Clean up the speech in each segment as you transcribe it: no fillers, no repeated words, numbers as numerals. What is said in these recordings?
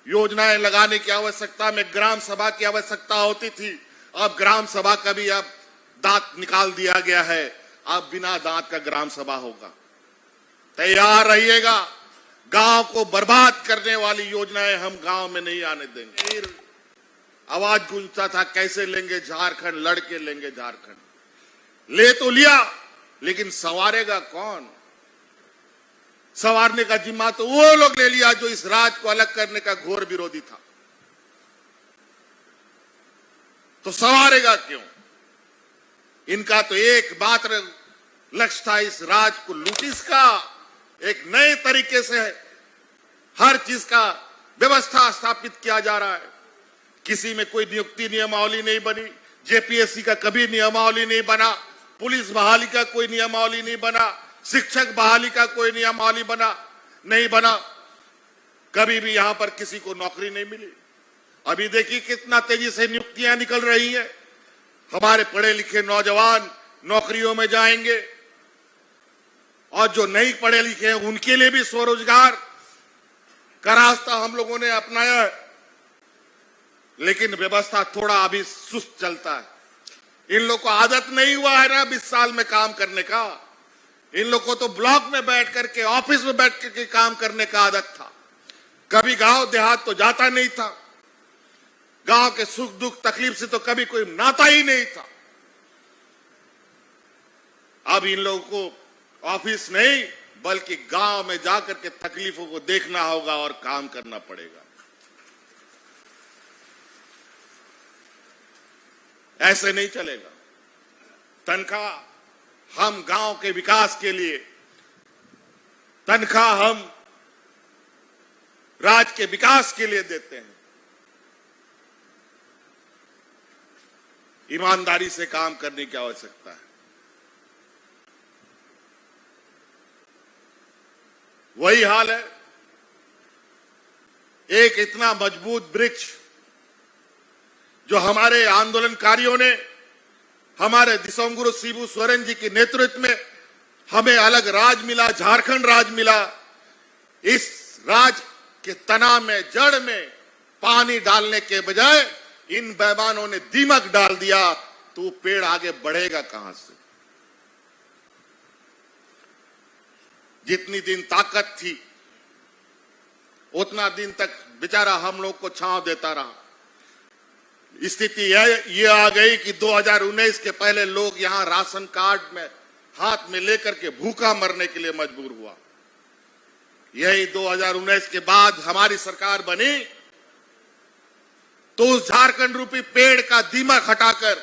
योजनाएं लगाने की आवश्यकता में ग्राम सभा की आवश्यकता होती थी। अब ग्राम सभा का भी अब दांत निकाल दिया गया है। अब बिना दांत का ग्राम सभा होगा। तैयार रहिएगा। गांव को बर्बाद करने वाली योजनाएं हम गांव में नहीं आने देंगे। आवाज गूंजता था, कैसे लेंगे झारखंड, लड़के लेंगे झारखंड। ले तो लिया, लेकिन संवारेगा कौन? संवारने का जिम्मा तो वो लोग ले लिया जो इस राज को अलग करने का घोर विरोधी था। तो संवारेगा क्यों? इनका तो एकमात्र लक्ष्य था इस राज को लूटिस का। एक नए तरीके से हर चीज का व्यवस्था स्थापित किया जा रहा है। किसी में कोई नियुक्ति नियमावली नहीं बनी। जेपीएससी का कभी नियमावली नहीं बना। पुलिस बहाली का कोई नियमावली नहीं बना। शिक्षक बहाली का कोई नियमावली नहीं बना। कभी भी यहां पर किसी को नौकरी नहीं मिली। अभी देखिए कितना तेजी से नियुक्तियां निकल रही हैं। हमारे पढ़े लिखे नौजवान नौकरियों में जाएंगे और जो नहीं पढ़े लिखे हैं उनके लिए भी स्वरोजगार का रास्ता हम लोगों ने अपनाया है। लेकिन व्यवस्था थोड़ा अभी सुस्त चलता है। इन लोग को आदत नहीं हुआ है ना 20 साल में काम करने का। इन लोग को तो ब्लॉक में बैठ करके, ऑफिस में बैठ करके काम करने का आदत था। कभी गांव देहात तो जाता नहीं था। गांव के सुख दुख तकलीफ से तो कभी कोई नाता ही नहीं था। अब इन लोगों को ऑफिस नहीं बल्कि गांव में जाकर के तकलीफों को देखना होगा और काम करना पड़ेगा। ऐसे नहीं चलेगा। तनख्वाह हम गांव के विकास के लिए, तनख्वाह हम राज्य के विकास के लिए देते हैं। ईमानदारी से काम करने की आवश्यकता है। वही हाल है। एक इतना मजबूत वृक्ष जो हमारे आंदोलनकारियों ने, हमारे दिसोंगुरु शिबू सोरेन जी के नेतृत्व में हमें अलग राज मिला, झारखंड राज मिला। इस राज के तना में, जड़ में पानी डालने के बजाय इन बेईमानों ने दीमक डाल दिया, तो पेड़ आगे बढ़ेगा कहां से? जितनी दिन ताकत थी उतना दिन तक बेचारा हम लोग को छांव देता रहा। स्थिति ये आ गई कि 2019 के पहले लोग यहां राशन कार्ड में हाथ में लेकर के भूखा मरने के लिए मजबूर हुआ। यही 2019 के बाद हमारी सरकार बनी तो उस झारखंड रूपी पेड़ का दीमक हटाकर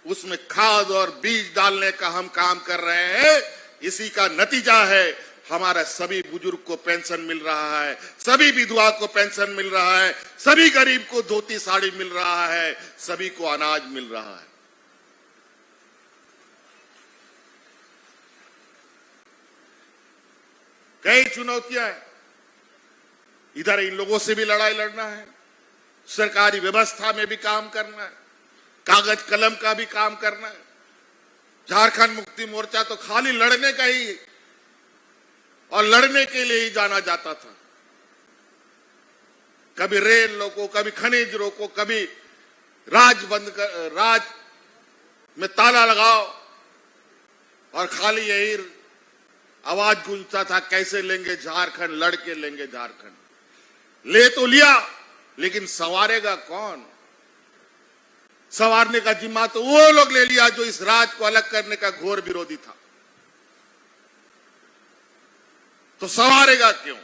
उसमें खाद और बीज डालने का हम काम कर रहे हैं। इसी का नतीजा है हमारा सभी बुजुर्ग को पेंशन मिल रहा है, सभी विधवा को पेंशन मिल रहा है, सभी गरीब को धोती साड़ी मिल रहा है, सभी को अनाज मिल रहा है। कई चुनौतियां हैं। इधर इन लोगों से भी लड़ाई लड़ना है, सरकारी व्यवस्था में भी काम करना है, कागज कलम का भी काम करना है। झारखंड मुक्ति मोर्चा तो खाली लड़ने का ही और लड़ने के लिए ही जाना जाता था। कभी रेल रोको, कभी खनिज रोको, कभी राज बंद कर, राज में ताला लगाओ, और खाली यही आवाज गूंजता था, कैसे लेंगे झारखंड, लड़के लेंगे झारखंड। ले तो लिया, लेकिन संवारेगा कौन? संवारने का जिम्मा तो वो लोग ले लिया जो इस राज को अलग करने का घोर विरोधी था। तो संवारेगा क्यों?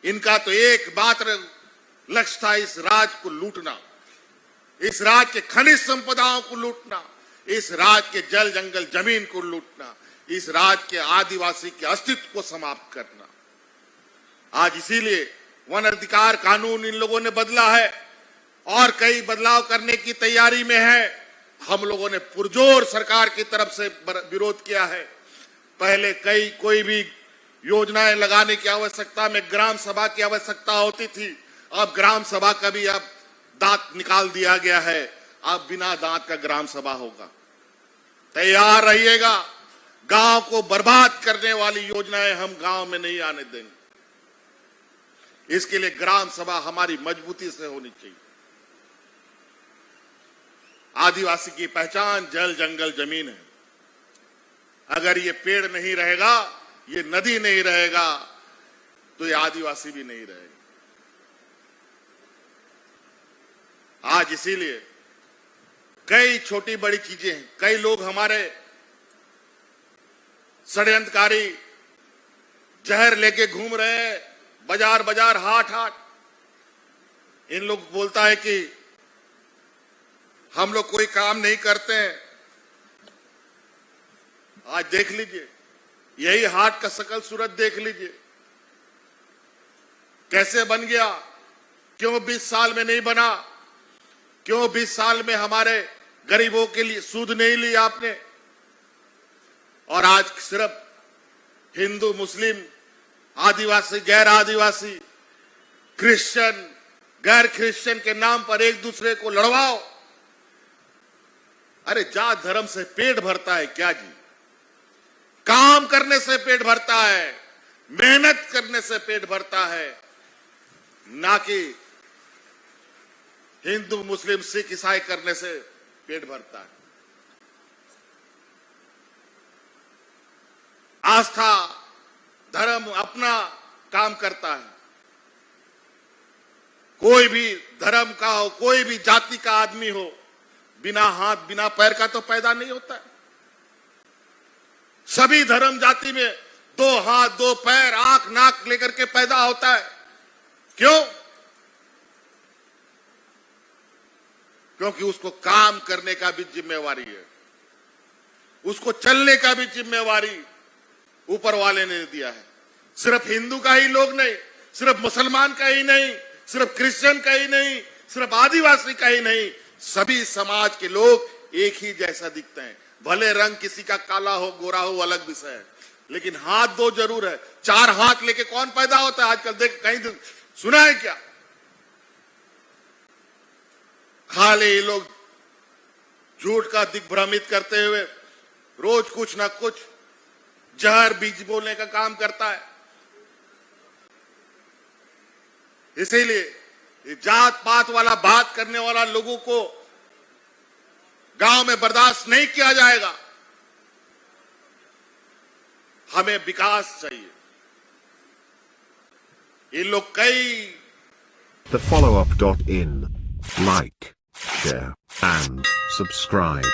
इनका तो एकमात्र लक्ष्य था इस राज को लूटना, इस राज के खनिज संपदाओं को लूटना, इस राज के जल जंगल जमीन को लूटना, इस राज के आदिवासी के अस्तित्व को समाप्त करना। आज इसीलिए वन अधिकार कानून इन लोगों ने बदला है और कई बदलाव करने की तैयारी में है। हम लोगों ने पुरजोर सरकार की तरफ से विरोध किया है। पहले कोई भी योजनाएं लगाने की आवश्यकता में ग्राम सभा की आवश्यकता होती थी। अब ग्राम सभा का भी अब दांत निकाल दिया गया है। अब बिना दांत का ग्राम सभा होगा। तैयार रहिएगा। गांव को बर्बाद करने वाली योजनाएं हम गांव में नहीं आने देंगे। इसके लिए ग्राम सभा हमारी मजबूती से होनी चाहिए। आदिवासी की पहचान जल, जंगल, जमीन है। अगर ये पेड़ नहीं रहेगा, ये नदी नहीं रहेगा, तो ये आदिवासी भी नहीं रहेगा। आज इसीलिए कई छोटी बड़ी चीजें हैं। कई लोग हमारे षड्यंत्रकारी जहर लेके घूम रहे हैं, बाजार बाजार, हाट हाट। इन लोग बोलता है कि हम लोग कोई काम नहीं करते हैं। आज देख लीजिए, यही हाट का शकल सूरत देख लीजिए, कैसे बन गया। क्यों 20 साल में नहीं बना? क्यों 20 साल में हमारे गरीबों के लिए सूद नहीं ली आपने? और आज सिर्फ हिंदू, मुस्लिम, आदिवासी, गैर आदिवासी, क्रिश्चियन, गैर क्रिश्चियन के नाम पर एक दूसरे को लड़वाओ। अरे जात धर्म से पेट भरता है क्या जी? काम करने से पेट भरता है, मेहनत करने से पेट भरता है, ना कि हिंदू, मुस्लिम, सिख, ईसाई करने से पेट भरता है। आस्था, धर्म अपना काम करता है। कोई भी धर्म का हो, कोई भी जाति का आदमी हो, बिना हाथ बिना पैर का तो पैदा नहीं होता। सभी धर्म जाति में 2 हाथ 2 पैर, आंख नाक लेकर के पैदा होता है। क्यों? क्योंकि उसको काम करने का भी जिम्मेवारी है, उसको चलने का भी जिम्मेवारी ऊपर वाले ने दिया है। सिर्फ हिंदू का ही लोग नहीं, सिर्फ मुसलमान का ही नहीं, सिर्फ क्रिश्चियन का ही नहीं, सिर्फ आदिवासी का ही नहीं, सभी समाज के लोग एक ही जैसा दिखते हैं। भले रंग किसी का काला हो, गोरा हो, अलग विषय है, लेकिन हाथ 2 जरूर है। 4 हाथ लेके कौन पैदा होता है आजकल? देख, कहीं सुना है क्या? खाली ये लोग झूठ का दिग्भ्रमित करते हुए रोज कुछ ना कुछ जहर बीज बोलने का काम करता है। इसीलिए जात पात वाला बात करने वाला लोगों को गांव में बर्दाश्त नहीं किया जाएगा। हमें विकास चाहिए। ये लोग कई thefollowup.in, like, share and subscribe.